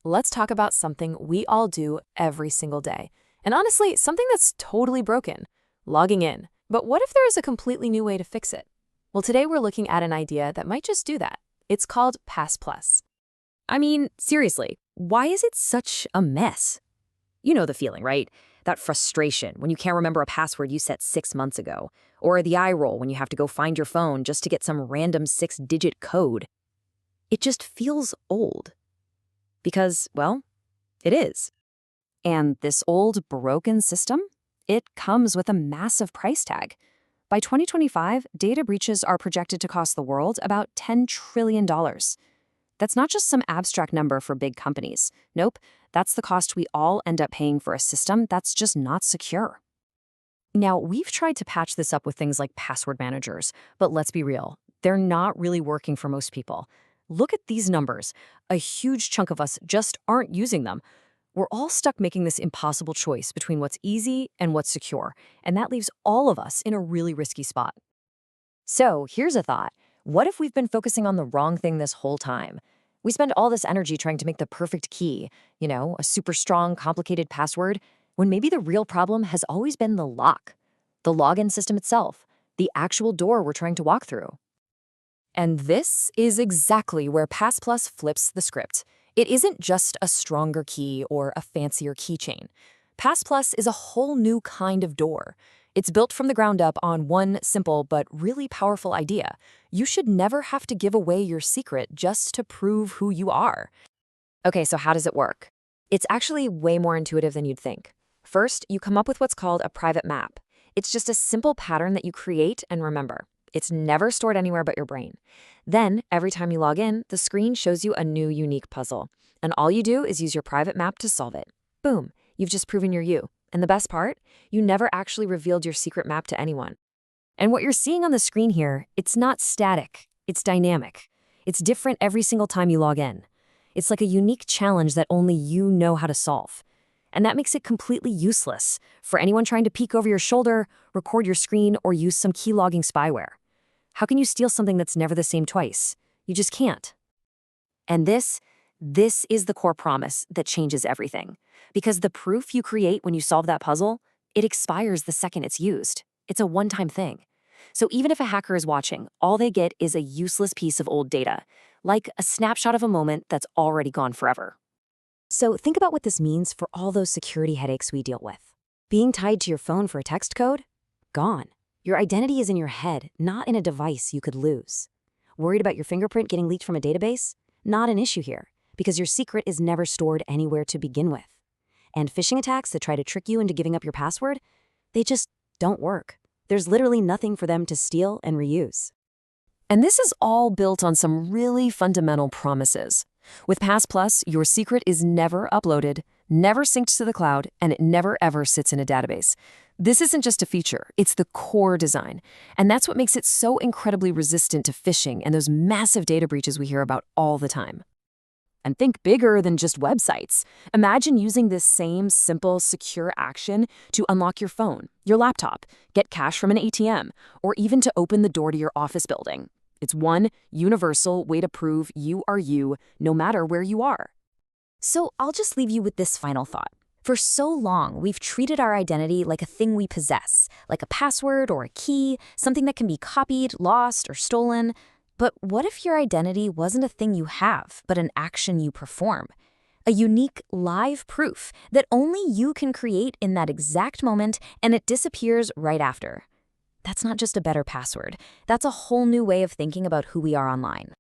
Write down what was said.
let's talk about something we all do every single day. And honestly, something that's totally broken, logging in. But what if there is a completely new way to fix it? Well, today we're looking at an idea that might just do that. It's called PassPlus. I mean, seriously, why is it such a mess? You know the feeling, right? That frustration when you can't remember a password you set 6 months ago, or the eye roll when you have to go find your phone just to get some random 6-digit code. It just feels old. Because, well, it is. And this old, broken system, it comes with a massive price tag. By 2025, data breaches are projected to cost the world about $10 trillion. That's not just some abstract number for big companies. Nope, that's the cost we all end up paying for a system that's just not secure. Now, we've tried to patch this up with things like password managers, but let's be real, they're not really working for most people. Look at these numbers. A huge chunk of us just aren't using them. We're all stuck making this impossible choice between what's easy and what's secure, and that leaves all of us in a really risky spot. So here's a thought. What if we've been focusing on the wrong thing this whole time? We spend all this energy trying to make the perfect key, a super strong, complicated password, when maybe the real problem has always been the lock, the login system itself, the actual door we're trying to walk through. And this is exactly where PassPlus flips the script. It isn't just a stronger key or a fancier keychain. PassPlus is a whole new kind of door. It's built from the ground up on one simple but really powerful idea. You should never have to give away your secret just to prove who you are. Okay, so how does it work? It's actually way more intuitive than you'd think. First, you come up with what's called a private map. It's just a simple pattern that you create and remember. It's never stored anywhere but your brain. Then, every time you log in, the screen shows you a new unique puzzle. And all you do is use your private map to solve it. Boom, you've just proven you're you. And the best part? You never actually revealed your secret map to anyone. And what you're seeing on the screen here, it's not static, it's dynamic. It's different every single time you log in. It's like a unique challenge that only you know how to solve. And that makes it completely useless for anyone trying to peek over your shoulder, record your screen, or use some key logging spyware. How can you steal something that's never the same twice? You just can't. And this is the core promise that changes everything. Because the proof you create when you solve that puzzle, it expires the second it's used. It's a one-time thing. So even if a hacker is watching, all they get is a useless piece of old data, like a snapshot of a moment that's already gone forever. So think about what this means for all those security headaches we deal with. Being tied to your phone for a text code? Gone. Your identity is in your head, not in a device you could lose. Worried about your fingerprint getting leaked from a database? Not an issue here, because your secret is never stored anywhere to begin with. And phishing attacks that try to trick you into giving up your password? They just don't work. There's literally nothing for them to steal and reuse. And this is all built on some really fundamental promises. With PassPlus, your secret is never uploaded, never synced to the cloud, and it never ever sits in a database. This isn't just a feature, it's the core design. And that's what makes it so incredibly resistant to phishing and those massive data breaches we hear about all the time. And think bigger than just websites. Imagine using this same simple, secure action to unlock your phone, your laptop, get cash from an ATM, or even to open the door to your office building. It's one universal way to prove you are you, no matter where you are. So I'll just leave you with this final thought. For so long, we've treated our identity like a thing we possess, like a password or a key, something that can be copied, lost, or stolen. But what if your identity wasn't a thing you have, but an action you perform? A unique, live proof that only you can create in that exact moment, and it disappears right after. That's not just a better password. That's a whole new way of thinking about who we are online.